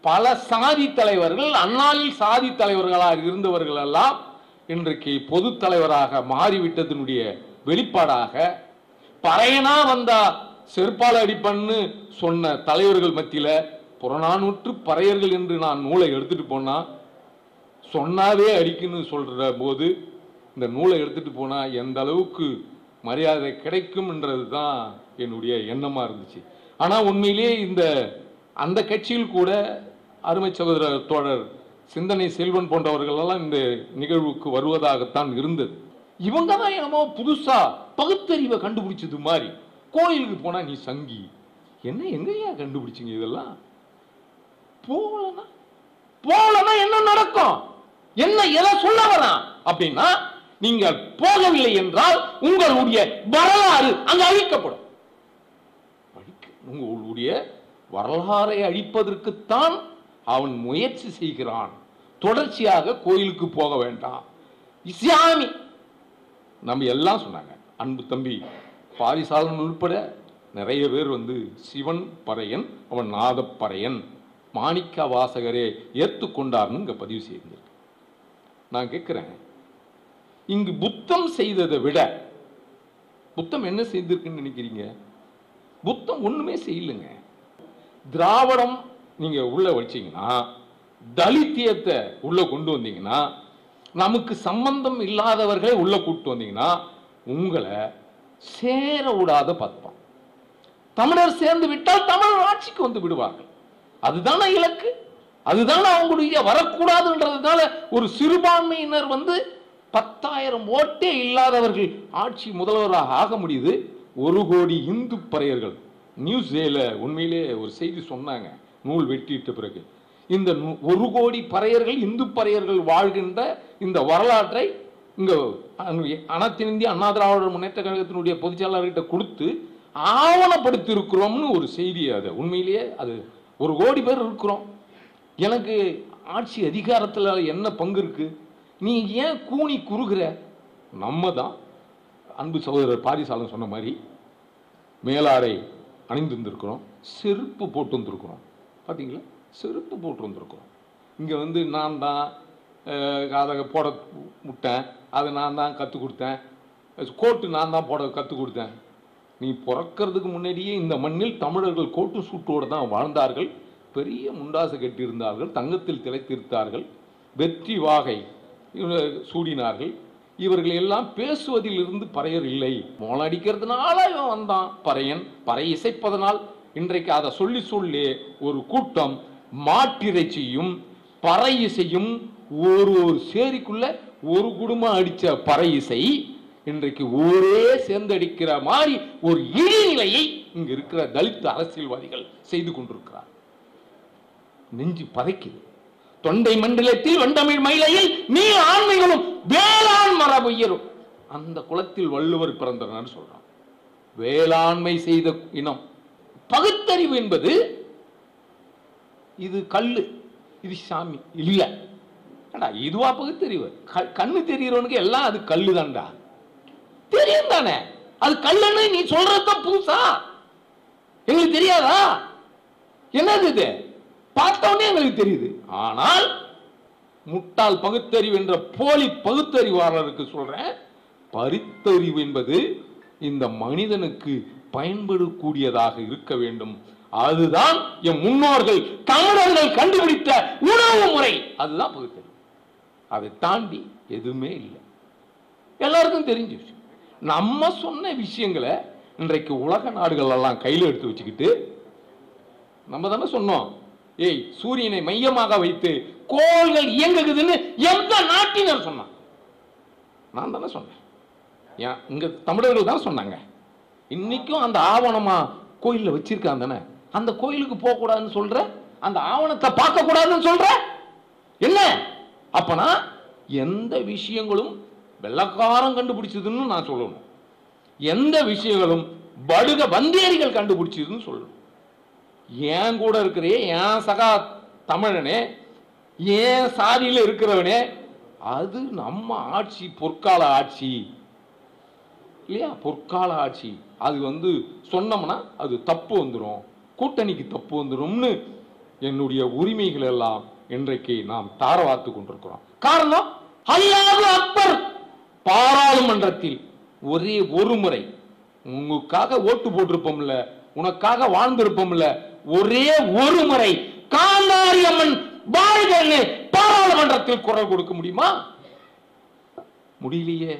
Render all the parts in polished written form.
பல சாதி தலைவர்கள், அந்நாளில் சாதி தலைவர்களாக இருந்தவர்கள் எல்லாம் இன்றைக்கு பொது தலைவராக மாறிவிட்டதனுடைய வெளிப்பாடாக, பறையனா வந்தா செருப்பால் அடிப்பன்னு சொன்ன தலைவர்கள் மத்தியில புறநானூற்று பறையர்கள் என்று நான் நூலை எடுத்துட்டு போனா சொன்னாவே அடிக்குன்னு சொல்ற போது இந்த நூலை எடுத்துட்டு போனா எந்த அளவுக்கு மரியாதை கிடைக்கும் என்றது தான் என்னுடைய எண்ணமா இருந்துச்சு. ஆனா உண்மையிலேயே அந்த கட்சியில் கூட அருமை சகோதரர் தோழர் சிந்தனை செல்வன் போன்றவர்கள் எல்லாம் இந்த நிகழ்வுக்கு வருவதாகத்தான் இருந்தது. இவங்க தான் என்னமோ புதுசா பகுத்தறிவை கண்டுபிடிச்சது மாதிரி கோயிலுக்கு போனா நீ சங்கி என்ன எங்கயா கண்டுபிடிச்சிங்க இதெல்லாம்? போலனா என்ன நடக்கும், என்ன எதை சொல்ல வரா அப்படின்னா, நீங்கள் போகவில்லை என்றால் உங்களுடைய வரலாறு அங்கு அழிக்கப்படும். உங்களுடைய வரலாறை அழிப்பதற்குத்தான் அவன் முயற்சி செய்கிறான். தொடர்ச்சியாக கோயிலுக்கு போக வேண்டாம். இஸ்லாமி நம்ம எல்லாம் சொன்னாங்க. அன்பு தம்பி பாரிசாலன் உட்பட நிறைய பேர் சிவன் பறையன், அவன் நாத பறையன், மாணிக்க வாசகரே ஏற்றுக்கொண்டார்னு இங்க பதிவு செய்திருக்கு. நான் கேட்கிறேன், இங்கு புத்தம் செய்ததை விட புத்தம் என்ன செய்திருக்குன்னு நினைக்கிறீங்க? புத்தம் ஒண்ணுமே செய்யலுங்க. திராவிடம் நீங்க உள்ள வச்சீங்கன்னா, தலித்தியத்தை உள்ள கொண்டு வந்தீங்கன்னா, நமக்கு சம்பந்தம் இல்லாதவர்களை உள்ள கூட்டு வந்தீங்கன்னா உங்களை சேர விடாத பார்ப்பான். தமிழர் சேர்ந்து விட்டால் தமிழர் ஆட்சிக்கு வந்து விடுவார்கள். அதுதான இலக்கு, அதுதான அவங்களுடைய வரக்கூடாதுன்றதுனால ஒரு சிறுபான்மையினர் 10,000 ஓட்டே இல்லாதவர்கள் ஆட்சி முதல்வராக ஆக முடியுது. 1 கோடி இந்து பறையர்கள் நியூஸ் டேல உண்மையிலே ஒரு செய்தி சொன்னாங்க, நூல் வெட்டிட்ட பிறகு. இந்த 1 கோடி பறையர்கள், இந்து பறையர்கள் வாழ்கின்ற இந்த வரலாற்றை இங்க அனைத்து இந்திய அண்ணா திராவிடர் முன்னேற்ற கழகத்தினுடைய பொதுச்செயலாளர்கிட்ட கொடுத்து ஆவணப்படுத்தி இருக்கிறோம்னு ஒரு செய்தி. அது உண்மையிலேயே அது 1 கோடி பேர் இருக்கிறோம். எனக்கு ஆட்சி அதிகாரத்தில் என்ன பங்கு இருக்கு? நீ ஏன் கூனி குறுகிற? நம்ம தான் அன்பு சகோதரர் பாரிசாலன் சொன்ன மாதிரி மேலாடை அணிந்து வந்திருக்கிறோம், செருப்பு போட்டு வந்திருக்கிறோம். பார்த்தீங்களா, செருப்பு போட்டு வந்திருக்கிறோம். இங்கே நான் தான் அதை போட விட்டேன், அதை நான் தான் கற்றுக் கொடுத்தேன், கோட்டு நான் தான் போட கற்றுக் கொடுத்தேன். நீ பிறக்கிறதுக்கு முன்னாடியே இந்த மண்ணில் தமிழர்கள் கோட்டு சூட்டோடு தான் வாழ்ந்தார்கள், பெரிய முண்டாசு கட்டியிருந்தார்கள், தங்கத்தில் திளைத்திருந்தார்கள், வெற்றி வாகை சூடினார்கள். இவர்கள் எல்லாம் பேசுவதில் இருந்து பறையர் இல்லை. மோளம் அடிக்கிறதுனால இவன் வந்தான் பறையன், பறை இசைப்பதனால். இன்றைக்கு அதை சொல்லி சொல்லி ஒரு கூட்டம் மாட்டிறைச்சியும் பறை இசையும் ஒரு சேரிக்குள்ள ஒரு குடும்பம் அடிச்ச பறை இசை இன்றைக்கு ஊரே சேர்ந்தடிக்கிற மாதிரி ஒரு இழிநிலையை இங்க இருக்கிற தலித் அரசியல்வாதிகள் செய்து கொண்டிருக்கிறார். நெஞ்சு பதைக்குது. தொண்டை மண்டலத்தில் வண்டமிழ் மயிலையில் நீ ஆண்மைகளும் வேளாண் மரபுயரும் அந்த குலத்தில் வள்ளுவர் பிறந்தனர் சொல்றான். வேளாண்மை செய்த இனம். பகுத்தறிவு என்பது இது கல்லு, இது சாமி இல்ல. இதுவா பகுத்தறிவு? கண்ணு தெரியறவனுக்கு எல்லாம் அது கல்லு தான்டா, தெரியும் தானே. அது கல்லுன்னு நீ சொல்றதுதான் புதுசா, எங்களுக்கு தெரியாதா? என்னது இது? பார்த்தவனே எங்களுக்கு தெரியுது. ஆனால் முட்டாள் பகுத்தறிவு என்ற போலி பகுத்தறிவாளருக்கு சொல்றேன், பரித்தறிவு என்பது இந்த மனிதனுக்கு பயன்படக்கூடியதாக இருக்க வேண்டும். அதுதான் என் முன்னோர்கள் தமிழர்கள் கண்டுபிடித்த உணவு முறை. அதுதான் பகுத்தறிவு. அதை தாண்டி எதுவுமே இல்லை. எல்லாருக்கும் தெரிஞ்ச விஷயம். நம்ம சொன்ன விஷயங்களை இன்றைக்கு உலக நாடுகள் எல்லாம் கையில் எடுத்து வச்சுக்கிட்டு, நம்ம தானே சொன்னோம், ஏய் சூரியனை மையமாக வைத்து கோள்கள் இயங்குதுன்னு எந்த நாட்டினர் சொன்னான்? நான் தானே சொன்னேன். இங்க தமிழர்கள் தான் சொன்னாங்க. இன்னைக்கும் அந்த ஆவணமா கோயில்ல வச்சிருக்காங்க தானே. அந்த கோயிலுக்கு போக கூடாதுன்னு சொல்ற, அந்த ஆவணத்தை பார்க்க கூடாதுன்னு சொல்ற என்ன? அப்பனா எந்த விஷயங்களும் வெள்ளக்காரன் கண்டுபிடிச்சதுன்னு நான் சொல்லணும், எந்த விஷயங்களும் படுக வந்தேரிகள் கண்டுபிடிச்சதுன்னு சொல்லணும். ஏன் கூட இருக்கிற ஏன் சகா தமிழனே, ஏன் சாதியில இருக்கிறவனே, அது நம்ம ஆட்சி, பொற்கால ஆட்சி இல்லையா? பொற்கால ஆட்சி. அது சொன்னோம்னா அது தப்பு வந்துடும், கூட்டணிக்கு தப்பு வந்துடும்னு என்னுடைய உரிமைகள் எல்லாம் இன்றைக்கு நாம் தாரவாத்து கொண்டிருக்கிறோம். காரணம், அல்லாஹ் அக்பர் பாராளுமன்றத்தில் ஒரே ஒரு முறை உங்களுக்காக ஓட்டு போட்டிருப்போம்ல, உனக்காக வாழ்ந்திருப்போம்ல, ஒரே ஒரு முறை காந்தாரி அம்மன் வாழ்கன்னு பாராளுமன்றத்தில் குரல் கொடுக்க முடியுமா? முடியலையே.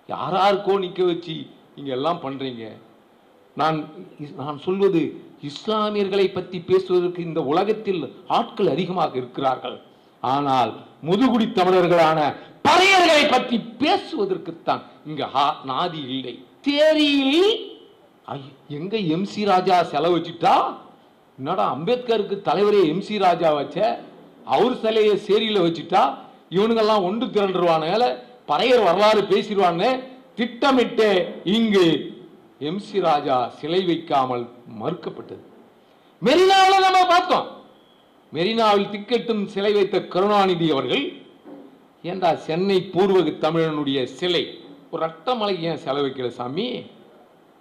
யாராருக்கோ நிக்க வச்சு நீங்க எல்லாம் பண்றீங்க. நான் சொல்வது, இஸ்லாமியர்களை பற்றி பேசுவதற்கு இந்த உலகத்தில் ஆட்கள் அதிகமாக இருக்கிறார்கள். ஆனால் முதுகுடி தமிழர்களான பறையர்களை பற்றி பேசுவதற்குத்தான் இங்க நாதி இல்லை. தேரியில் எங்க எம்சி ராஜா செலவு வச்சுட்டா, என்னடா அம்பேத்கருக்கு தலைவரே எம்சி ராஜா வச்ச, அவர் சிலையை சேரியில வச்சுட்டா இவனுங்கெல்லாம் ஒன்று திரண்டுருவான, பறையர் வரலாறு பேசிடுவான்னு திட்டமிட்டு இங்கு எம்சி ராஜா சிலை வைக்காமல் மறுக்கப்பட்டது. மெரினாவில் நம்ம பார்த்தோம். மெரினாவில் திக்கெட்டும் சிலை வைத்த கருணாநிதி அவர்கள், ஏண்டா சென்னை பூர்வ தமிழனுடைய சிலை ஒரு ரத்தமலை ஏன் செலை வைக்கல சாமி?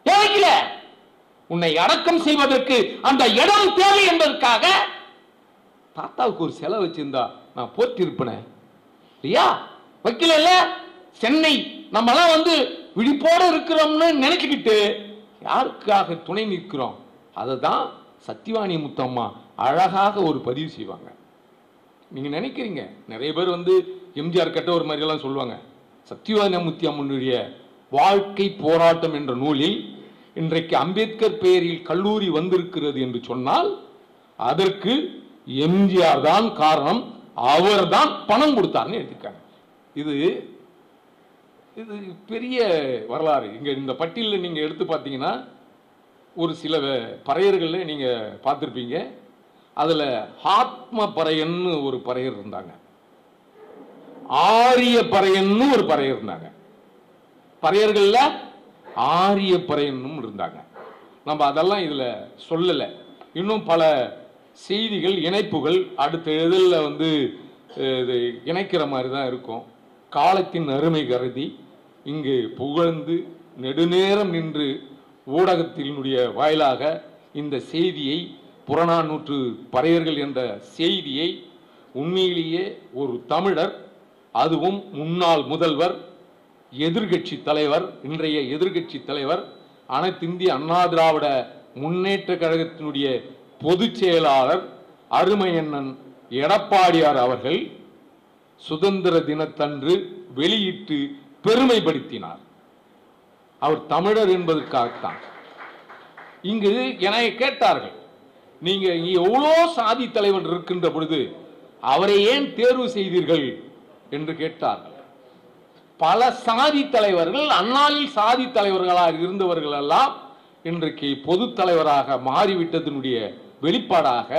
வைக்கல. உன்னை அடக்கம் செய்வதற்கு அந்த இடம் தேவை என்பதற்காக தாத்தாவுக்கு ஒரு சிலை வச்சிருந்தா நான் போற்றிருப்பேன் இல்லையா? வைக்கல. சென்னை நம்மளாம் விழிப்போடு இருக்கிறோம்னு நினைச்சுக்கிட்டு யாருக்காக துணை நிற்கிறோம்? அதுதான் சத்தியவாணி முத்தம்மா அழகாக ஒரு பதிவு செய்வாங்க. நீங்க நினைக்கிறீங்க நிறைய பேர் எம்ஜிஆர் கட்ட ஒரு மாதிரி எல்லாம் சொல்லுவாங்க. சத்தியவாணி முத்தியம்மனுடைய வாழ்க்கை போராட்டம் என்ற நூலில் இன்றைக்கு அம்பேத்கர் பெயரில் கல்லூரி வந்திருக்கிறது என்று சொன்னால் அதற்கு எம்ஜிஆர் தான் காரணம், அவர் தான் பணம் கொடுத்தார்னு எடுத்துக்காங்க. இது பெரிய வரலாறு. இங்க இந்த பட்டியலில் நீங்க எடுத்து பார்த்தீங்கன்னா ஒரு சில பறையர்கள் நீங்க பார்த்திருப்பீங்க. அதுல ஆத்ம பறையன்னு ஒரு பறையர் இருந்தாங்க, ஆரிய பறையன்னு ஒரு பறையர் இருந்தாங்க, பறையர்கள்ல ஆரிய பறையன்னும் இருந்தாங்க. நம்ம அதெல்லாம் இதுல சொல்லல. இன்னும் பல செய்திகள் இணைப்புகள் அடுத்த இதழில் இணைக்கிற மாதிரி தான் இருக்கும். காலத்தின் அருமை கருதி இங்கு புகழ்ந்து நெடுநேரம் நின்று ஊடகத்தினுடைய வாயிலாக இந்த செய்தியை, புறநானூற்று பறையர்கள் என்ற செய்தியை உண்மையிலேயே ஒரு தமிழர், அதுவும் முன்னாள் முதல்வர், எதிர்கட்சி தலைவர், இன்றைய எதிர்கட்சி தலைவர், அனைத்திந்திய அண்ணா திராவிட முன்னேற்ற கழகத்தினுடைய பொதுச் செயலாளர் அருமையண்ணன் எடப்பாடியார் அவர்கள் சுதந்திர தினத்தன்று வெளியிட்டு பெருமைப்படுத்தினார். அவர் தமிழர் என்பதற்காகத்தான். இங்கு என கேட்டார்கள், நீங்க எவ்வளோ சாதி தலைவர் இருக்கின்ற பொழுது அவரை ஏன் தேர்வு செய்தீர்கள் என்று கேட்டார்கள். பல சாதி தலைவர்கள், அந்நாளில் சாதி தலைவர்களாக இருந்தவர்கள் எல்லாம் இன்றைக்கு பொது தலைவராக மாறிவிட்டதனுடைய வெளிப்பாடாக,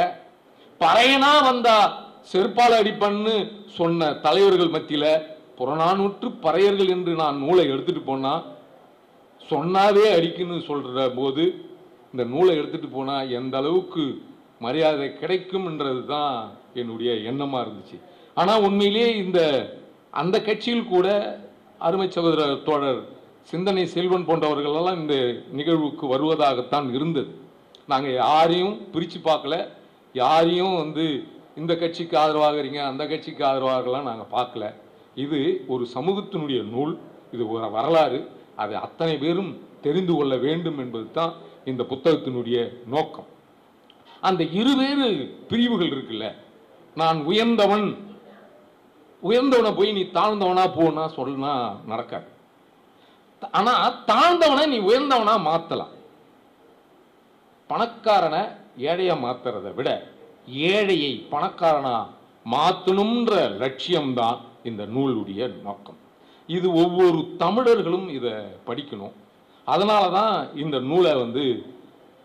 பறையனா வந்தா செருப்பால அடிப்பன்னு சொன்ன தலைவர்கள் மத்தியில புறநானூற்று பறையர்கள் என்று நான் நூலை எடுத்துட்டு போனா சொன்னாவே அடிக்குன்னு சொல்ற போது இந்த நூலை எடுத்துட்டு போனா எந்த அளவுக்கு மரியாதை கிடைக்கும் என்றது தான் என்னுடைய எண்ணமா இருந்துச்சு. ஆனா உண்மையிலேயே அந்த கட்சியில் கூட அருமை சகோதர தோழர் சிந்தனை செல்வன் போன்றவர்கள் எல்லாம் இந்த நிகழ்வுக்கு வருவதாகத்தான் இருந்தது. நாங்க யாரையும் பிரிச்சு பார்க்கல, யாரையும் இந்த கட்சிக்கு ஆதரவாக இருங்க அந்த கட்சிக்கு ஆதரவாகலாம் நாங்க பார்க்கல. இது ஒரு சமூகத்தினுடைய நூல், இது ஒரு வரலாறு, அதை அத்தனை பேரும் தெரிந்து கொள்ள வேண்டும் என்பது தான் இந்த புத்தகத்தினுடைய நோக்கம். அந்த இருவேறு பிரிவுகள் இருக்குல்ல, நான் உயர்ந்தவனை போய் நீ தாழ்ந்தவனா போனா சொன்னா நடக்காது. ஆனா தாழ்ந்தவனை நீ உயர்ந்தவனா மாத்தலாம். பணக்காரனை ஏழையா மாத்துறதை விட ஏழையை பணக்காரனா மாத்தணும்ன்ற லட்சியம்தான் இந்த நூலுடைய நோக்கம். இது ஒவ்வொரு தமிழர்களும் இதை படிக்கணும். அதனாலதான் இந்த நூலை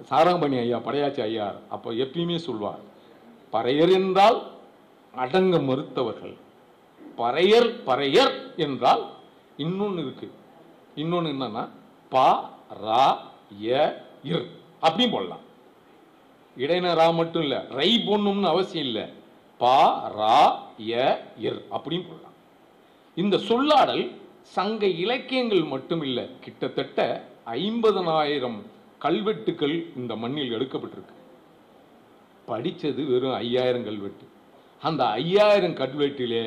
சாரங்கபாணி ஐயா, படையாச்சி ஐயா அப்போ எப்பயுமே சொல்வார், பறையர் என்றால் அடங்க மறுத்தவர்கள். பறையர் என்றால் இன்னொன்னு இருக்கு. இன்னொன்னு என்னன்னா பா ரா ய இர் அப்படின்னு போடலாம். இடைநரா மட்டும் இல்ல, ரை போடணும்னு அவசியம் இல்லை, பா ரா ய இர் அப்படின்னு போடலாம். இந்த சொல்லாடல் சங்க இலக்கியங்கள் மட்டும் இல்லை, கிட்டத்தட்ட 50,000 கல்வெட்டுக்கள் இந்த மண்ணில் எடுக்கப்பட்டிருக்கு. படித்தது வெறும் 5000 கல்வெட்டு. அந்த 5000 கல்வெட்டிலே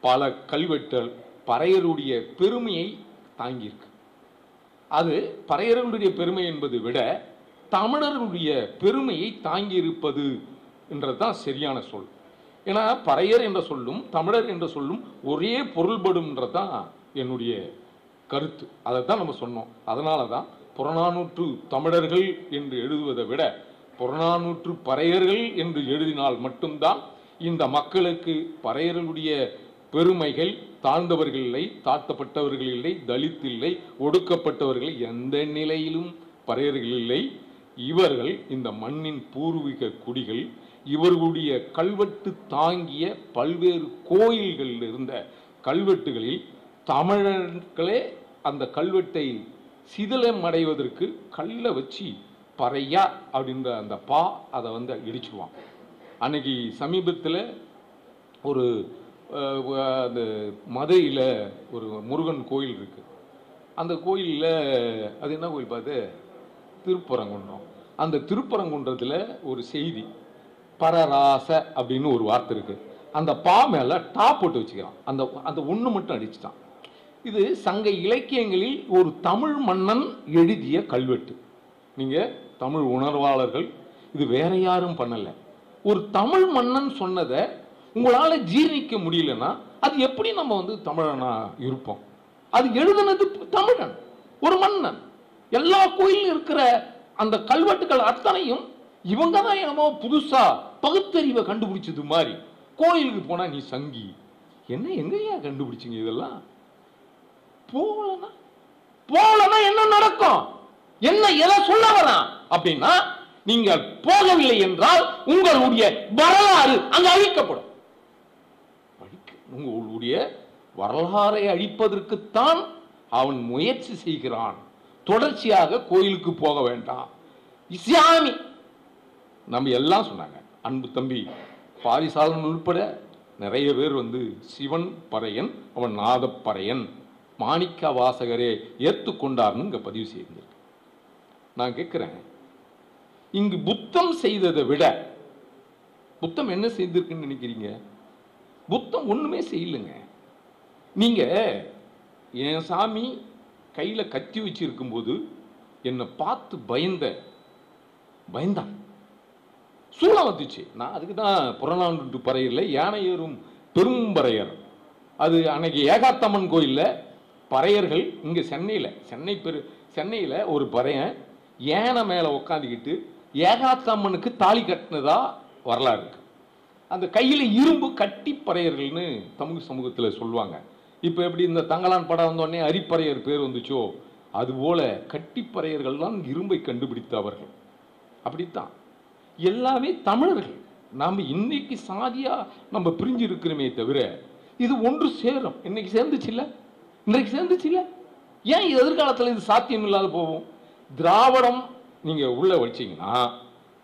பல கல்வெட்டுகள் பறையருடைய பெருமையை தாங்கியிருக்கு. அது பறையர்களுடைய பெருமை என்பதை விட தமிழர்களுடைய பெருமையை தாங்கி இருப்பது என்றதுதான் சரியான சொல். ஏன்னா பறையர் என்ற சொல்லும் தமிழர் என்ற சொல்லும் ஒரே பொருள்படும்ன்றதான் என்னுடைய கருத்து. அதைத்தான் நம்ம சொன்னோம். அதனால தான் புறநானூற்று தமிழர்கள் என்று எழுதுவதை விட புறநானூற்று பறையர்கள் என்று எழுதினால் மட்டும்தான் இந்த மக்களுக்கு பறையர்களுடைய பெருமைகள் தாழ்ந்தவர்கள் இல்லை, தாழ்த்தப்பட்டவர்கள் இல்லை, தலித் இல்லை, ஒடுக்கப்பட்டவர்கள் எந்த நிலையிலும் பறையர்கள் இல்லை. இவர்கள் இந்த மண்ணின் பூர்வீக குடிகள். இவர்களுடைய கல்வெட்டு தாங்கிய பல்வேறு கோயில்களில் இருந்த கல்வெட்டுகளில் தமிழர்களே அந்த கல்வெட்டை சிதிலம் அடைவதற்கு கல்லை வச்சு பறையா அப்படின்ற அந்த பா அதை இடிச்சுடுவான். அன்னைக்கு சமீபத்தில் ஒரு அந்த மதுரையில் ஒரு முருகன் கோயில் இருக்கு. அந்த கோயிலில் அது என்ன கோயில் பார்த்து திருப்பரங்குன்றம். அந்த திருப்பரங்குன்றத்தில் ஒரு செய்தி பரராச அப்படின்னு ஒரு வார்த்தை இருக்கு. அந்த பா மேலே டாப் போட்டு வச்சுக்கிறான். அந்த அந்த ஒன்று மட்டும் அடிச்சுட்டான். இது சங்க இலக்கியங்களில் ஒரு தமிழ் மன்னன் எழுதிய கல்வெட்டு. நீங்கள் தமிழ் உணர்வாளர்கள் இது வேற யாரும் பண்ணலை. ஒரு தமிழ் மன்னன் சொன்னதை உங்களால் ஜீர்ணிக்க முடியலன்னா அது எப்படி நம்ம தமிழனா இருப்போம்? அது எழுதுனது தமிழன், ஒரு மன்னன். எல்லா கோயிலும் இருக்கிற அந்த கல்வெட்டுகள் அத்தனையும் இவங்க தான் என்னமோ புதுசா பகுத்தறிவை கண்டுபிடிச்சது மாதிரி. கோயிலுக்கு போனா நீ சங்கி என்ன எங்கயா கண்டுபிடிச்சிங்க? இதெல்லாம் போலனா என்ன நடக்கும்? என்ன எதை சொல்ல வரலாம் அப்படின்னா, நீங்கள் போகவில்லை என்றால் உங்களுடைய வரலாறு அங்கு அழிக்கப்படும். உங்களுடைய வரலாறை அழிப்பதற்குத்தான் அவன் முயற்சி செய்கிறான். தொடர்ச்சியாக கோயிலுக்கு போக வேண்டாம். இஸ்லாமி நம்ம எல்லாம் சொன்னாங்க. அன்பு தம்பி பாரிசாலன் உட்பட நிறைய பேர் சிவன் பறையன், அவன் நாதப்பறையன், மாணிக்க வாசகரே ஏற்றுக்கொண்டார்னு இங்க பதிவு செய்திருக்கு. நான் கேட்கிறேன், இங்கு புத்தம் செய்ததை விட புத்தம் என்ன செய்திருக்குன்னு நினைக்கிறீங்க? புத்தம் ஒண்ணுமே செய்யலைங்க. நீங்க என் சாமி கையில கத்தி வச்சு இருக்கும்போது என்னை பார்த்து பயந்தான். சூழம் வந்துச்சு. நான் அதுக்கு தான் புறநானூற்று பறையரில் யானை ஏறும் பெரும்பறையர். அது அன்னைக்கு ஏகாத்தம்மன் கோயிலில் பறையர்கள் இங்கே சென்னையில் ஒரு பறையன் யானை மேலே உட்காந்துக்கிட்டு ஏகாத்தம்மனுக்கு தாலி கட்டினதா வரலாறு இருக்கு. அந்த கையில் இரும்பு கட்டி பறையர்கள்னு தமிழ் சமூகத்தில் சொல்லுவாங்க. இப்போ எப்படி இந்த தங்கலான் படம் வந்தோடனே அரிப்பறையர் பேர் வந்துச்சோ, அதுபோல கட்டிப்பறையர்கள் தான் இரும்பை கண்டுபிடித்தவர்கள். அப்படித்தான் எல்லாமே தமிழர்கள். நாம் இன்னைக்கு சாதியா நம்ம பிரிஞ்சு இருக்கிறோமே தவிர இது ஒன்று சேரும். இன்னைக்கு சேர்ந்துச்சு இல்லை, இன்றைக்கு சேர்ந்துச்சு இல்லை. ஏன் எதிர்காலத்தில் இது சாத்தியம் இல்லாத போகும்? திராவிடம் நீங்க உள்ள வச்சீங்கன்னா,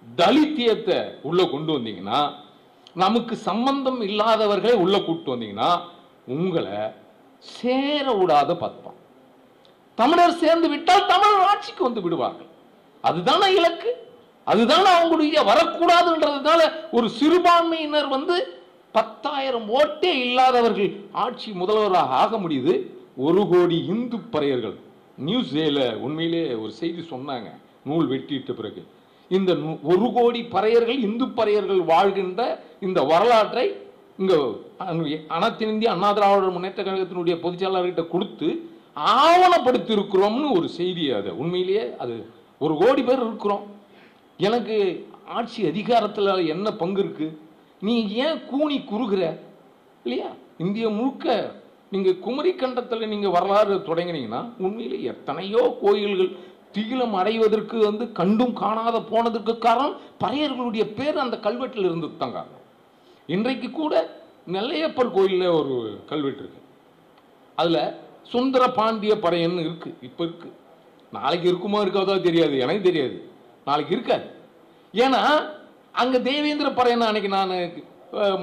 தலித்தியத்தை உள்ள கொண்டு வந்தீங்கன்னா, நமக்கு சம்பந்தம் இல்லாதவர்களை உள்ள கூட்டு வந்தீங்கன்னா உங்களை சேர விடாத பார்ப்பான். தமிழர் சேர்ந்து விட்டால் தமிழர் ஆட்சிக்கு வந்து விடுவார்கள். அதுதானே இலக்கு, அதுதானே அவங்களுடைய வரக்கூடாதுன்றதுனால ஒரு சிறுபான்மையினர் 10,000 ஓட்டே இல்லாதவர்கள் ஆட்சி முதல்வராக ஆக முடியுது. 1 கோடி இந்து பறையர்கள் நியூஸ்ல உண்மையிலே ஒரு செய்தி சொன்னாங்க, நூல் வெட்டிட்ட பிறகு. இந்த 1 கோடி பறையர்கள் இந்து பறையர்கள் வாழ்கின்ற இந்த வரலாற்றை இங்க அனைத்து இந்திய அண்ணா திராவிடர் முன்னேற்ற கழகத்தினுடைய பொதுச்செயலாளர்கிட்ட கொடுத்து ஆவணப்படுத்தி இருக்கிறோம்னு ஒரு செய்தி. அது உண்மையிலேயே அது 1 கோடி பேர் இருக்கிறோம். எனக்கு ஆட்சி அதிகாரத்தில் என்ன பங்கு இருக்கு? நீ ஏன் கூனி குறுகிற இல்லையா? இந்திய முழுக்க நீங்க குமரி கண்டத்தில் நீங்க வரலாறு தொடங்கினீங்கன்னா உண்மையிலே எத்தனையோ கோயில்கள் தீலம் அடைவதற்கு கண்டும் காணாத போனதுக்கு காரணம் பறையர்களுடைய பேர் அந்த கல்வெட்டில் இருந்து தாங்க. இன்றைக்கு கூட நெல்லையப்பர் கோயிலில் ஒரு கல்வெட்டு இருக்கு. அதுல சுந்தர பாண்டிய பறையன் இருக்கு. இப்ப இருக்கு, நாளைக்கு இருக்குமா இருக்காதோ தெரியாது, எனக்கு தெரியாது. நாளைக்கு இருக்காது. ஏன்னா அங்க தேவேந்திர பறையன் அன்னைக்கு நான்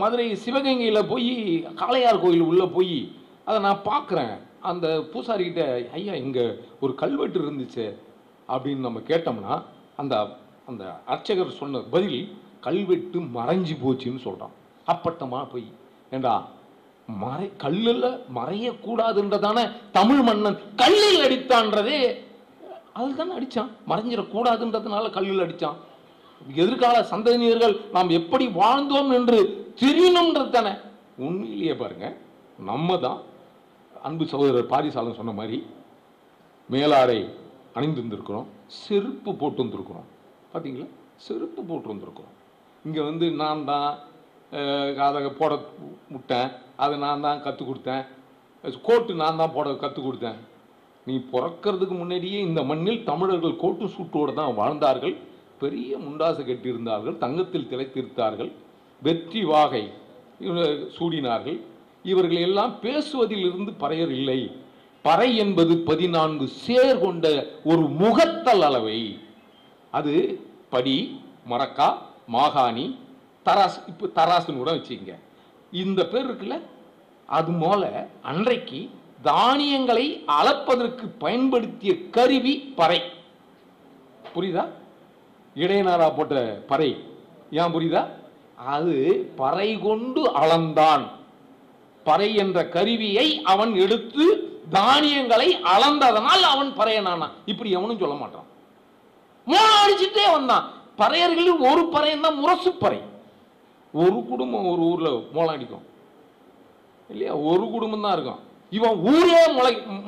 மதுரை சிவகங்கையில போய் காளையார் கோயில் உள்ள போய் அதை நான் பார்க்குறேன். அந்த பூசாரிக்கிட்ட, ஐயா இங்க ஒரு கல்வெட்டு இருந்துச்சு அப்படின்னு நம்ம கேட்டோம்னா அந்த அந்த அர்ச்சகர் சொன்ன பதில், கல்வெட்டு மறைஞ்சு போச்சுன்னு சொல்றான். அப்பட்டமா போய் ஏண்டா கல்லுல மறையக்கூடாதுன்றதான தமிழ் மன்னன் கல்லில் அடித்தான்றதே அதுதானே அடிச்சான். மறைஞ்சிடக்கூடாதுன்றதுனால கல்லில் அடிச்சான். எதிர்கால சந்ததியினர்கள் நாம் எப்படி வாழ்ந்தோம் என்று தெரியணும்ன்றது தானே. உண்மையிலேயே பாருங்க, நம்ம தான் அன்பு சகோதரர் பாரிசாலன் சொன்ன மாதிரி மேலாடை அணிந்திருந்திருக்கிறோம், செருப்பு போட்டு வந்திருக்கிறோம். பார்த்தீங்களா, செருப்பு போட்டு வந்திருக்கிறோம். இங்கே வந்து நான் தான் அதை போட விட்டேன், அதை நான் தான் கற்றுக் கொடுத்தேன், கோட்டு நான் தான் போட கற்றுக் கொடுத்தேன். நீ பிறக்கிறதுக்கு முன்னாடியே இந்த மண்ணில் தமிழர்கள் கோட்டு சூட்டோடு தான் வாழ்ந்தார்கள். பெரிய முண்டாசை கட்டியிருந்தார்கள், தங்கத்தில் திளைத்திருந்தார்கள், வெற்றி வாகை சூடினார்கள். இவர்கள் எல்லாம் பேசுவதில் இருந்து பறையர் இல்லை. பறை என்பது 14 சேர் கொண்ட ஒரு முகத்தல் அளவை. அது படி, மரக்கா, மாகாணி, தராசு. இப்போ தராசுன்னு கூட வச்சுங்க. இந்த பேர் இருக்குல்ல, அது போல அன்றைக்கு தானியங்களை அளப்பதற்கு பயன்படுத்திய கருவி பறை. புரியுதா? இடையனாரா போட்ட பறை. ஏன் புரியுதா? அது பறை கொண்டு அளந்தான். பறை என்ற கருவியை அவன் எடுத்து தானியங்களை அளந்ததனால் அவன் பறையனானான். இப்படி எவனும் சொல்ல மாட்டான். மோளம் அடிச்சுட்டே வந்தான். பறையர்களில் ஒரு பறையன் தான் முரசு பறை. ஒரு குடும்பம் ஒரு ஊர்ல மோளம் அடிக்கும் இல்லையா? ஒரு குடும்பம் தான் இருக்கும். இவன் ஊரே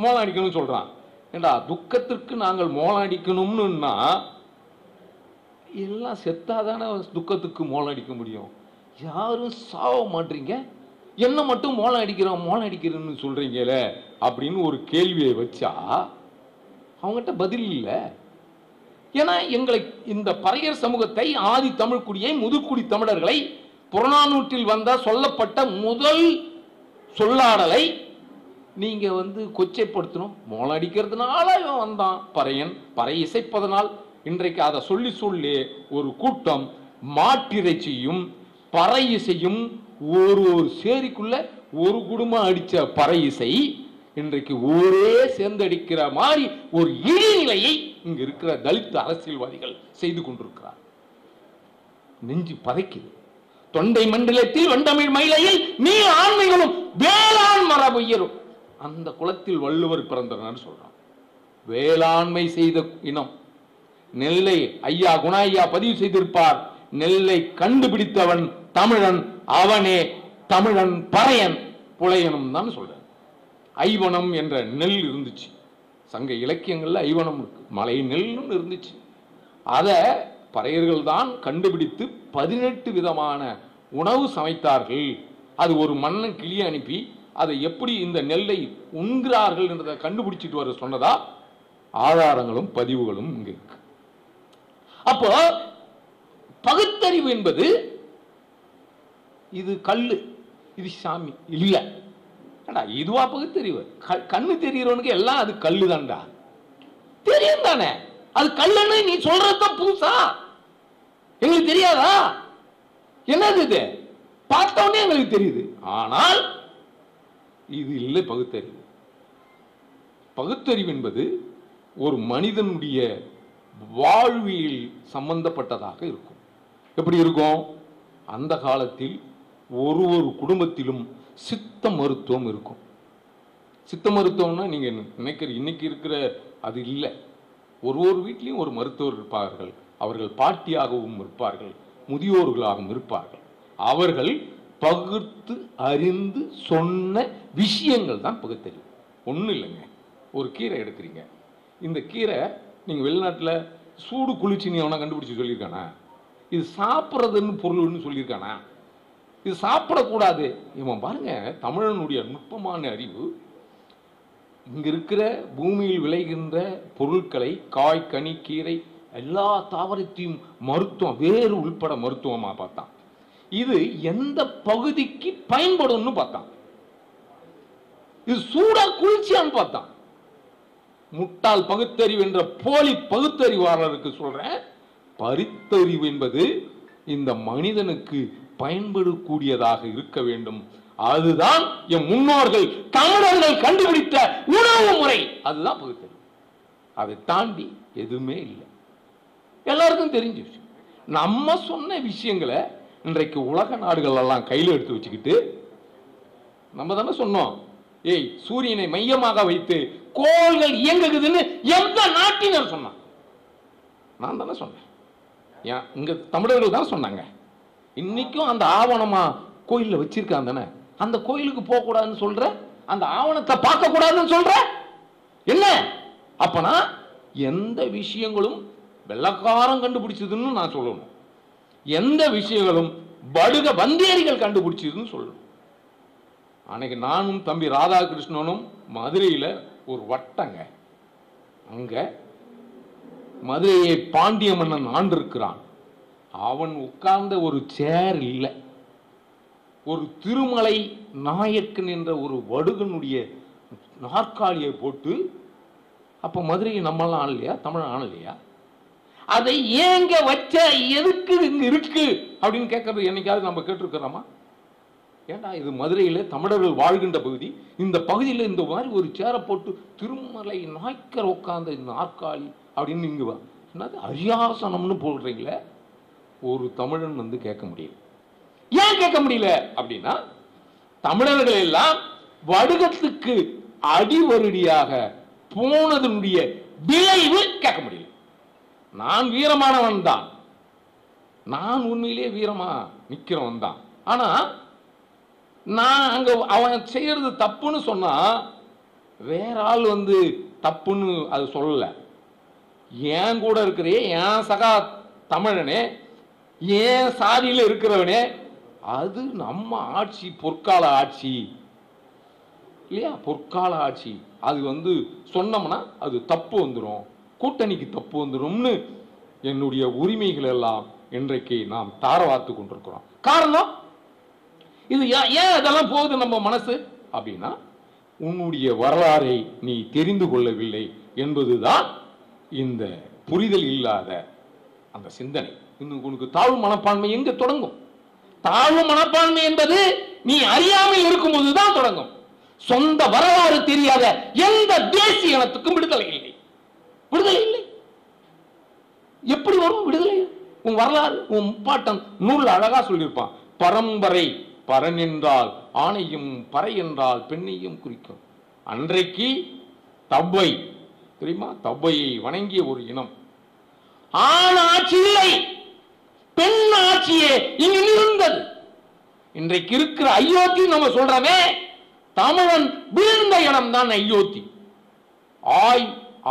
மோளம் அடிக்கணும்னு சொல்றான். ஏண்டா, துக்கத்திற்கு நாங்கள் மோளம் அடிக்கணும்னுன்னா எல்லாம் செத்தாதானே துக்கத்துக்கு மோளம் அடிக்க முடியும். யாரும் சாவ மாட்டீங்க, என்ன மட்டும் மோளம் அடிக்கிறோம் மோளம் அடிக்கிறேன்னு சொல்றீங்களே அப்படின்னு ஒரு கேள்வியை வச்சா அவங்ககிட்ட பதில் இல்லை. ஏன்னா எங்களை இந்த பறையர் சமூகத்தை, ஆதி தமிழ் குடியை, முதுக்குடி தமிழர்களை புறநானூற்றில் வந்த சொல்லப்பட்ட முதல் சொல்லாடலை நீங்க வந்து கொச்சைப்படுத்தணும். மோளம் அடிக்கிறதுனால இவன் வந்தான் பறையன், பறை இசைப்பதனால். இன்றைக்கு அதை சொல்லி சொல்லி ஒரு கூட்டம் மாட்டிறைச்சியும் பறை இசையும் ஒரு சேரிக்குள்ள ஒரு குடும்பம் அடிச்ச பறை இசை இன்றைக்கு ஊரே சேர்ந்து அடிக்கிற மாதிரி ஒரு இழிநிலையை இங்க இருக்கிற தலித் அரசியல்வாதிகள் செய்து கொண்டிருக்கிறார். நெஞ்சு பதைக்குது. தொண்டை மண்டலத்தில் வண்டமிழ் மயிலையில் நீ ஆண்மைகளும் வேளாண் மரபு உயரும். அந்த குலத்தில் வள்ளுவர் பிறந்தனர் சொல்றான். வேளாண்மை செய்த இனம் நெல்லை. ஐயா குணாய்யா பதிவு செய்திருப்பார். நெல்லை கண்டுபிடித்தவன் தமிழன், அவனே தமிழன் பறையன் புலையனும் தான் சொல்ற. ஐவனம் என்ற நெல் இருந்துச்சு சங்க இலக்கியங்கள்ல. ஐவனம் இருக்கு, மலை நெல்னு இருந்துச்சு. அதை பறையர்கள் தான் கண்டுபிடித்து 18 விதமான உணவு சமைத்தார்கள். அது ஒரு மன்னன் கிளியை அனுப்பி அதை எப்படி இந்த நெல்லை உண்கிறார்கள் என்றதை கண்டுபிடிச்சிட்டு வர சொன்னதா ஆதாரங்களும் பதிவுகளும் இங்க இருக்கு. அப்போ பகுத்தறிவு என்பது இது கல்லு, இது சாமி இல்ல. இதுவா பகுத்தறிவு? கண்ணு தெரிகிறவனுக்கு எல்லாம் அது கல்லு தான்டா, தெரியும் தானே. அது கல்லுன்னு நீ சொல்றதுதான் புதுசா, எங்களுக்கு தெரியாதா? என்னது இது? பார்த்தவனே எங்களுக்கு தெரியுது. ஆனால் இது இல்லை பகுத்தறிவு. பகுத்தறிவு என்பது ஒரு மனிதனுடைய வாழ்வியல் சம்பந்தப்பட்டதாக இருக்கும். எப்படி இருக்கும்? அந்த காலத்தில் ஒரு குடும்பத்திலும் சித்த மருத்துவம் இருக்கும். சித்த மருத்துவம்னா நீங்க நினைக்கிற இன்னைக்கு இருக்கிற அது இல்லை. ஒரு வீட்லையும் ஒரு மருத்துவர் இருப்பார்கள். அவர்கள் பாட்டியாகவும் இருப்பார்கள், முதியோர்களாகவும் இருப்பார்கள். அவர்கள் பகுத்து அறிந்து சொன்ன விஷயங்கள் தான் பகுத்தறிவு. ஒன்றும் இல்லைங்க. ஒரு கீரை எடுக்கிறீங்க, இந்த கீரை நீங்கள் வெளிநாட்டில் சூடு குளிர்ச்சின்னு அவனை கண்டுபிடிச்சி சொல்லியிருக்கானா? இது சாப்பிட்றதுன்னு பொருள்னு சொல்லியிருக்கானா? இது சாப்பிடக்கூடாது. இவன் பாருங்க, தமிழனுடைய நுட்பமான அறிவு இங்க இருக்கிற பூமியில் விளைகின்ற பொருட்களை, காய், கனி, கீரை எல்லா தாவரத்தையும் மருத்துவம், வேறு உள்பட மருத்துவமா பார்த்தான். இது எந்த பகுதிக்கு பயன்படும்னு பார்த்தான். இது சூடா குளிர்ச்சியான்னு பார்த்தான். முட்டாள் பகுத்தறிவு என்ற போலி பகுத்தறிவாளருக்கு சொல்றேன், பகுத்தறிவு என்பது இந்த மனிதனுக்கு பயன்படக்கூடியதாக இருக்க வேண்டும். அதுதான் என் முன்னோர்கள் தமிழர்கள் கண்டுபிடித்த உணவு முறை. அதுதான் பகுத்தறிவு. அதை தாண்டி எதுவுமே இல்லை. எல்லாருக்கும் தெரிஞ்சு. நம்ம சொன்ன விஷயங்களை இன்றைக்கு உலக நாடுகள் எல்லாம் கையில் எடுத்து வச்சுக்கிட்டு நம்ம தானே சொன்னோம், ஏய் சூரியனை மையமாக வைத்து கோள்கள் இயங்குகுதுன்னு எந்த நாட்டினர் சொன்னான்? நான் தானே சொன்னேன். ஏன் இங்க தமிழர்கள் தான் சொன்னாங்க. இன்னைக்கும் அந்த ஆவணமா கோயிலில் வச்சிருக்காங்க தானே, அந்த கோயிலுக்கு போக கூடாதுன்னு சொல்ற, அந்த ஆவணத்தை பார்க்க கூடாதுன்னு சொல்ற என்ன? அப்பனா எந்த விஷயங்களும் வெள்ளக்காரன் கண்டுபிடிச்சதுன்னு நான் சொல்லணும், எந்த விஷயங்களும் படுக வந்தேரிகள் கண்டுபிடிச்சதுன்னு சொல்லணும். அன்னைக்கு நானும் தம்பி ராதாகிருஷ்ணனும் மதுரையில் ஒரு வட்டங்க, அங்க மதுரையை பாண்டிய மன்னன் ஆண்டிருக்கிறான். அவன் உட்கார்ந்த ஒரு சேர் இல்லை, ஒரு திருமலை நாயக்கன் என்ற ஒரு வடுகனுடைய நாற்காலியை போட்டு, அப்ப மதுரையை நம்மளாம் ஆளலையா, தமிழ் ஆளலையா? அதை ஏங்க வச்ச, எதுக்கு இங்க இருக்கு அப்படின்னு கேட்கறது என்னைக்காவது நம்ம கேட்டிருக்கிறோமா? ஏண்டா இது மதுரையில் தமிழர்கள் வாழ்கின்ற பகுதி, இந்த பகுதியில் இந்த மாதிரி ஒரு சேரை போட்டு திருமலை நாய்க்கர் உட்கார்ந்த நாற்காலி அப்படின்னு இங்க என்னது அரியாசனம்னு போடுறீங்களே, ஒரு தமிழன் வந்து கேட்க முடியல. ஏன் கேட்க முடியல அப்படின்னா, தமிழர்கள் எல்லாம் வடுகத்துக்கு அடிவருடியாக போனதனுடைய விளைவு கேட்க முடியல. நான் வீரமானவன் தான், நான் உண்மையிலேயே வீரமா நிக்கிறவன் தான். ஆனா நான் அங்க அவன் செய்யறது தப்புன்னு சொன்னா வேற ஆள் வந்து தப்புன்னு அது சொல்லல. ஏன் கூட இருக்கிறே, ஏன் சகா தமிழனே, ஏன் சாதியில இருக்கிறவனே, அது நம்ம ஆட்சி, பொற்கால ஆட்சி இல்லையா, பொற்கால ஆட்சி. அது வந்து சொன்னோம்னா அது தப்பு வந்துடும், கூட்டணிக்கு தப்பு வந்துடும்னு என்னுடைய உரிமைகள் எல்லாம் இன்றைக்கு நாம் தாரவாத்து கொண்டிருக்கிறோம். காரணம் இது ஏன் அதெல்லாம் போகுது நம்ம மனசு அப்படின்னா, உன்னுடைய வரலாறை நீ தெரிந்து கொள்ளவில்லை என்பதுதான் இந்த புரிதல் இல்லாத அந்த சிந்தனை. உனக்கு தாழ்வு மனப்பான்மை எங்க தொடங்கும்? தாழ்வு மனப்பான்மை என்பது நீ அறியாமல் இருக்கும்போது தான் தொடங்கும். சொந்த வரலாறு தெரியாத எந்த தேசிய இனத்துக்கும் விடுதலை இல்லை. விடுதலை இல்லை. எப்படி வரும் விடுதலை? உன் வரலாறு, உன் முப்பாட்டன் நூல் அழகா சொல்லியிருப்பான், பரம்பரை பரன் என்றால் ஆணையும் பறை என்றால் பெண்ணையும் குறிக்கும். அன்றைக்கு தவ்வை தெரியுமா, தவ்வையை வணங்கிய ஒரு இனம். ஆண் ஆட்சி இல்லை, பெண் ஆட்சியே இங்கு இருந்தது. இன்றைக்கு இருக்கிற அயோத்தி நம்ம சொல்றமே, தமிழன் வீழ்ந்த இடம் தான் அயோத்தி. ஆய்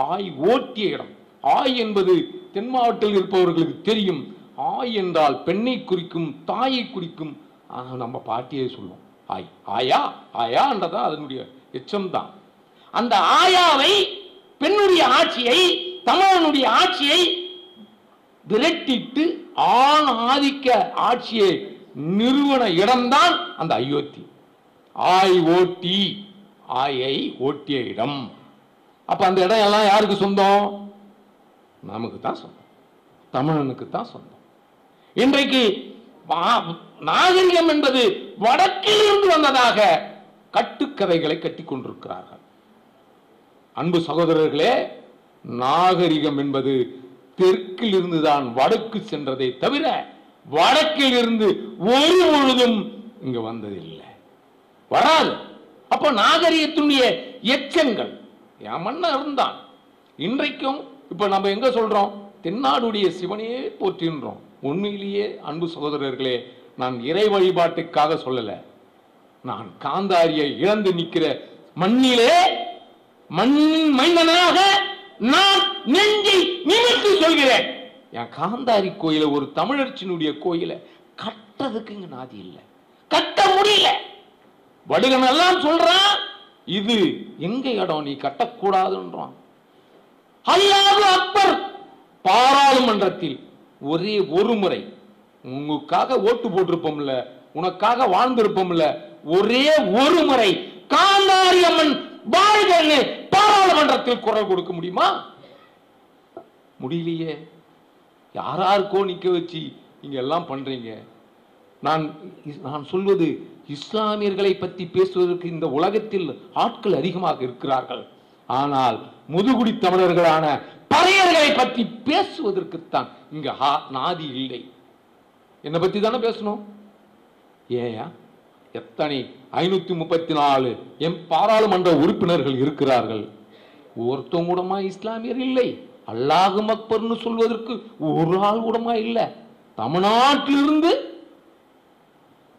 ஆய் ஓட்டிய இடம். ஆய் என்பது தென் மாவட்டத்தில் இருப்பவர்களுக்கு தெரியும். ஆய் என்றால் பெண்ணை குறிக்கும், தாயை குறிக்கும். நம்ம பாட்டியை சொல்லுவோம் ஆய், ஆயா ஆயா என்றதான் அதனுடைய எச்சம் தான். அந்த ஆயாவை, பெண்ணுடைய ஆட்சியை, தமிழனுடைய ஆட்சியை விரட்டிட்டு ஆண் ஆதிக்க ஆட்சியை நிறுவன இடம்தான் அந்த அயோத்தி. ஆய் ஓட்டி, ஆயை ஓட்டிய இடம். அப்ப அந்த இடம் எல்லாம் யாருக்கு சொந்தம்? நமக்கு தான் சொந்தம், தமிழனுக்கு தான் சொந்தம். இன்றைக்கு நாகரிகம் என்பது வடக்கில் இருந்து வந்ததாக கட்டுக்கதைகளை கட்டிக் கொண்டிருக்கிறார்கள். அன்பு சகோதரர்களே, நாகரிகம் என்பது தெற்கில் இருந்துதான் வடக்கு சென்றதை தவிர வடக்கில் இருந்து ஒரு பொழுதும் இங்க வந்ததில்லை, வராது. அப்ப நாகரிகத்தினுடைய எச்சங்கள் என் மன்ன இருந்தான். இன்றைக்கும் இப்ப நம்ம எங்க சொல்றோம், தென்னாடுடைய சிவனையே போற்றுகின்றோம். உண்மையிலேயே அன்பு சகோதரர்களே, நான் இறை வழிபாட்டுக்காக சொல்லல, நான் காந்தாரியை இழந்து நிற்கிற மண்ணிலே மண்ணின் மைந்தனாக நான் நெஞ்சை நிமிர்த்தி சொல்கிறேன். என் காந்தாரி கோயில, ஒரு தமிழர்ச்சியினுடைய கோயில கட்டதுக்கு இங்க நாதி இல்லை, கட்ட முடியல. வடுகன் எல்லாம் சொல்றான், இது எங்க இடம், நீ கட்டக்கூடாதுன்றான். அல்லாஹு அக்பர் பாராளுமன்றத்தில் ஒரே ஒரு முறை, உங்களுக்காக ஓட்டு போட்டிருப்போம்ல, உனக்காக வாழ்ந்திருப்போம்ல, ஒரே ஒரு முறை காந்தாரி அம்மன் வாழ்கன்னு பாராளுமன்றத்தில் குரல் கொடுக்க முடியுமா? முடியலையே. யாராருக்கோ நிக்க வச்சு நீங்க எல்லாம் பண்றீங்க. நான் சொல்வது, இஸ்லாமியர்களை பற்றி பேசுவதற்கு இந்த உலகத்தில் ஆட்கள் அதிகமாக இருக்கிறார்கள். ஆனால் முதுகுடி தமிழர்களான பறையர்களை பற்றி பேசுவதற்குத்தான் இங்க நாதி இல்லை. என்னை பத்தி தானே பேசணும். ஏயா எத்தனை 534 பாராளுமன்ற உறுப்பினர்கள் இருக்கிறார்கள். ஒருத்தவங்க கூடமா இஸ்லாமியர் இல்லை. அல்லாஹு அக்பர்னு சொல்வதற்கு ஒரு ஆள் கூடமா இல்லை. தமிழ்நாட்டிலிருந்து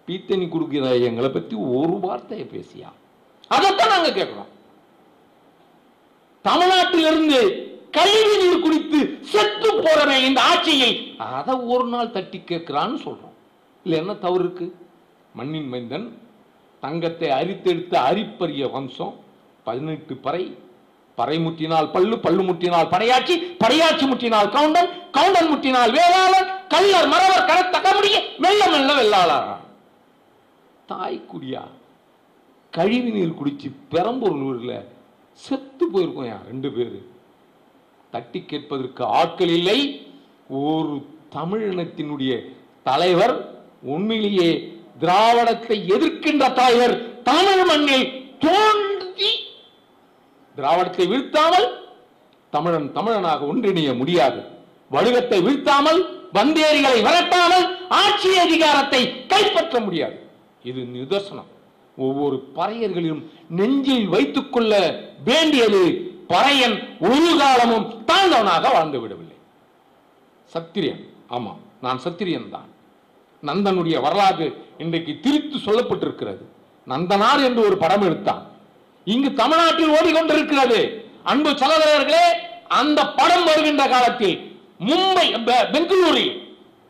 பீத்தனி கொடுக்கிற எங்களை பத்தி ஒரு வார்த்தையை பேசியா? அதைத்தான் நாங்க கேட்கிறோம். தமிழ்நாட்டிலிருந்து கல்வி நீர் குடித்து செத்து போறவன் இந்த ஆட்சியை அதை ஒரு நாள் தட்டி கேட்கிறான்னு சொல்றோம். இல்ல என்ன தவறு இருக்கு? மண்ணின் மைந்தன், தங்கத்தை அரித்தெடுத்த அரிப்பரிய வம்சம், 18 பறை, பறை முட்டினால் பல்லு, பல்லு முட்டினால் படையாட்சி, படையாட்சி முட்டினால் கவுண்டன், கவுண்டன் முட்டினால் வேளாளர், கள்ளர் மறவர் கடத்தக முடிய மெல்ல மெல்ல வெள்ளாளர். தாய்க்குடியா கழிவு நீர் குடிச்சு பெரம்பூர்ல செத்து போயிருக்கோம். 2 பேரு. தட்டி கேட்பதற்கு ஆட்கள் இல்லை. ஒரு தமிழினத்தினுடைய தலைவர், உண்மையிலேயே திராவிடத்தை எதிர்க்கின்ற தலைவர் தமிழ் மண்ணில் தோன்றி திராவிடத்தை வீழ்த்தாமல் தமிழன் தமிழனாக ஒன்றிணைய முடியாது. வடுகத்தை வீழ்த்தாமல், வந்தேரிகளை விரட்டாமல் ஆட்சி அதிகாரத்தை கைப்பற்ற முடியாது. இது நிதர்சனம். ஒவ்வொரு பறையர்களிலும் நெஞ்சில் வைத்துக் கொள்ள வேண்டியது, பறையன் ஒரு காலமும் தாழ்ந்தவனாக வாழ்ந்து விடவில்லை. சத்திரியன். ஆமா, நான் சத்திரியன் தான். நந்தனுடைய வரலாறு இன்றைக்கு திரித்து சொல்லப்பட்டிருக்கிறது. நந்தனார் என்று ஒரு படம் எடுத்தான். இங்கு தமிழ்நாட்டில் ஓடிக்கொண்டிருக்கிறது. அன்பு சகோதரர்களே, அந்த படம் வருகின்ற காலத்தில் மும்பை, பெங்களூரில்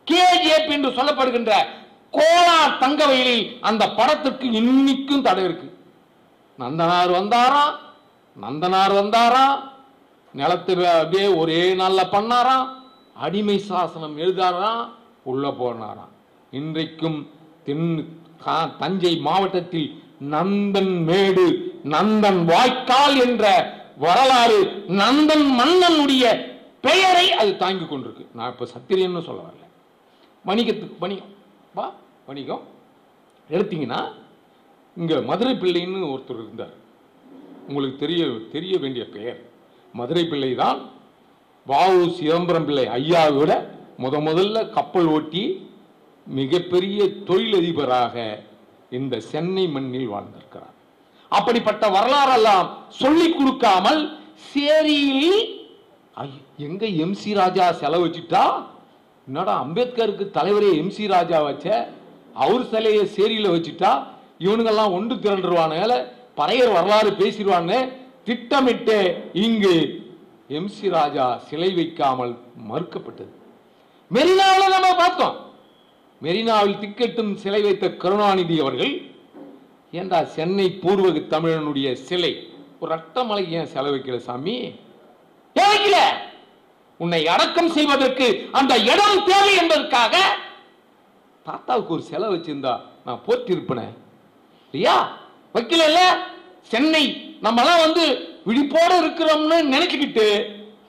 கேஜிஎஃப் என்று சொல்லப்படுகின்ற கோலார் தங்கவயலில் அந்த படத்திற்கு இன்னைக்கும் தடை இருக்கு. நந்தனார் வந்தாரா, நந்தனார் வந்தாரா, நிலத்தில் அப்படியே ஒரே நாள்ல பண்ணாரா, அடிமை சாசனம் எழுதாரா, உள்ள போனாராம். இன்றைக்கும் தஞ்சை மாவட்டத்தில் நந்தன் மேடு, நந்தன் வாய்க்கால் என்ற வரலாறு நந்தன் மன்னனுடைய பெயரை அது தாங்கிக் கொண்டிருக்கு. நான் இப்ப சத்திரியன்னு சொல்ல வரல. வணிகத்துக்கு வணிகம் வா, வணிகம் எடுத்தீங்கன்னா இங்க மதுரை பிள்ளைன்னு ஒருத்தர் இருந்தார். உங்களுக்கு தெரிய வேண்டிய பெயர் மதுரை பிள்ளை தான். வாவு சிதம்பரம் பிள்ளை ஐயாவோட முதல்ல கப்பல் ஓட்டி மிகப்பெரிய தொழிலதிபராக இந்த சென்னை மண்ணில் வாழ்ந்திருக்கிறார். அப்படிப்பட்ட வரலாறெல்லாம் சொல்லிக் கொடுக்காமல் சேரியில் எங்க எம்சி ராஜா செலவு வச்சுட்டா, என்னடா அம்பேத்கருக்கு தலைவரே எம்சி ராஜா வச்ச, அவர் சிலையை சேரியில வச்சுட்டா இவனுங்கெல்லாம் ஒன்று திரண்டுருவானுங்க, பறையர் வரலாறு பேசிடுவான்னு திட்டமிட்டு இங்கு எம்சி ராஜா சிலை வைக்காமல் மறுக்கப்பட்டது. மெரினாவில் நம்ம பார்த்தோம். மெரினாவில் திக்கெட்டும் சிலை வைத்த கருணாநிதி அவர்கள், ஏண்டா சென்னை பூர்வ தமிழனுடைய சிலை ஒரு ரட்டமலை ஏன் செலவு வைக்கல சாமி? வைக்கல. உன்னை அடக்கம் செய்வதற்கு அந்த இடம் தேவை என்பதற்காக தாத்தாவுக்கு ஒரு செலவு வச்சிருந்தா நான் போற்றி இருப்பேன் இல்லையா? வைக்கல. சென்னை நம்மளாம் விழிப்போடு இருக்கிறோம்னு நினைச்சுக்கிட்டு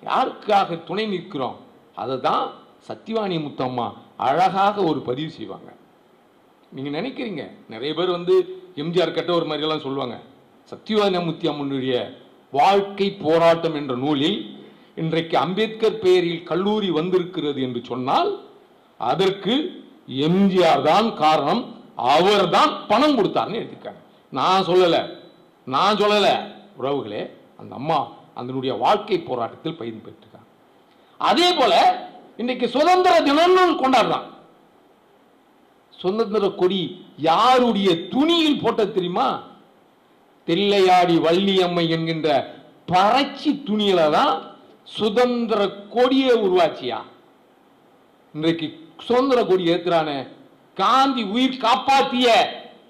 யாருக்காக துணை நிற்கிறோம்? அதுதான் சத்தியவாணி முத்தம்மா அழகாக ஒரு பதிவு செய்வாங்க. நீங்க நினைக்கிறீங்க நிறைய பேர் எம்ஜிஆர் கட்ட ஒரு மாதிரி எல்லாம் சொல்லுவாங்க. சத்தியவாணி முத்தியம்மனுடைய வாழ்க்கை போராட்டம் என்ற நூலில் இன்றைக்கு அம்பேத்கர் பெயரில் கல்லூரி வந்திருக்கிறது என்று சொன்னால் அதற்கு எம்ஜிஆர் தான் காரணம், அவர் தான் பணம் கொடுத்தார்னு எடுத்துக்காங்க. நான் சொல்லல உறவுகளே, அந்த அம்மா அதனுடைய வாழ்க்கை போராட்டத்தில் பயன் பெற்றிருக்காங்க. அதே போல இன்னைக்கு சுதந்திர தினம் கொண்டாடுறான். சுதந்திர கொடி யாருடைய துணியில் போட்ட தெரியுமா? தில்லையாடி வள்ளியம்மை என்கின்ற பறச்சி துணியில தான் சுதந்திர கொடியை உருவாச்சியா. இன்றைக்கு சுதந்திர கொடி ஏத்துறான காந்தி உயிர் காப்பாற்றிய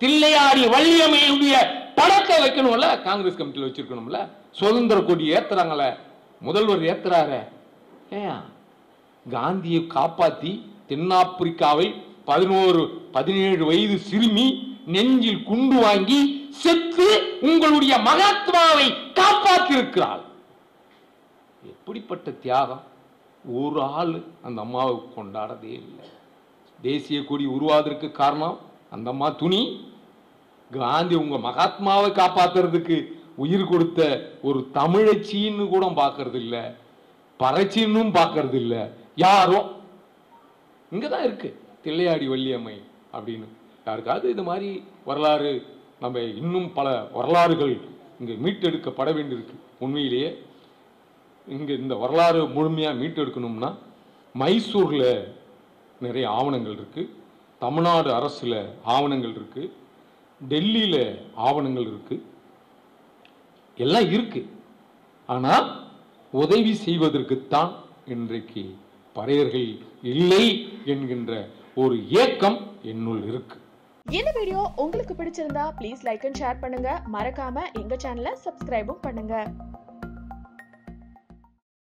தில்லையாடி வள்ளியம்மையுடைய படத்தை வைக்கணும்ல, காங்கிரஸ் கமிட்டியில் வச்சிருக்கணும்ல. சுதந்திர கொடி ஏத்துறாங்கள, முதல்வர் ஏத்துறாரு. ஏன் காந்தியை காப்பாத்தி தென்னாப்பிரிக்காவில் 17 வயது சிறுமி நெஞ்சில் குண்டு வாங்கி செத்து உங்களுடைய மகாத்மாவை காப்பாற்றிருக்கிறாள். எப்படிப்பட்ட தியாகம்! ஒரு ஆள் அந்த அம்மாவை கொண்டாடதே இல்லை. தேசிய கொடி உருவாவதற்கு காரணம் அந்த அம்மா துணி. காந்தி உங்க மகாத்மாவை காப்பாத்துறதுக்கு உயிர் கொடுத்த ஒரு தமிழச்சின்னு கூட பார்க்கறது இல்லை. பறைச்சின்னும் பார்க்கறது இல்ல யாரோ. இங்கதான் இருக்கு தில்லையாடி வள்ளியம்மை அப்படின்னு. யாருக்காவது இது மாதிரி வரலாறு, நம்ம இன்னும் பல வரலாறுகள் இங்க மீட்டெடுக்கப்பட வேண்டியிருக்கு. உண்மையிலேயே இங்க இந்த வரலாறு முழுமையா மீட்டெடுக்கணும்னா மைசூர்ல நிறைய ஆவணங்கள் இருக்கு, தமிழ்நாடு அரசுல ஆவணங்கள் இருக்கு, டெல்லியில ஆவணங்கள் இருக்கு, எல்லாம் இருக்கு. ஆனா உதவி செய்வதற்குத்தான் இன்றைக்கு பறையர்கள் இல்லை என்கின்ற ஒரு ஏக்கம் என்னுள் இருக்கு. இந்த வீடியோ உங்களுக்கு பிடிச்சிருந்தா ப்ளீஸ் லைக் அண்ட் ஷேர் பண்ணுங்க. மறக்காம எங்க சேனலை சப்ஸ்கிரைபும் பண்ணுங்க.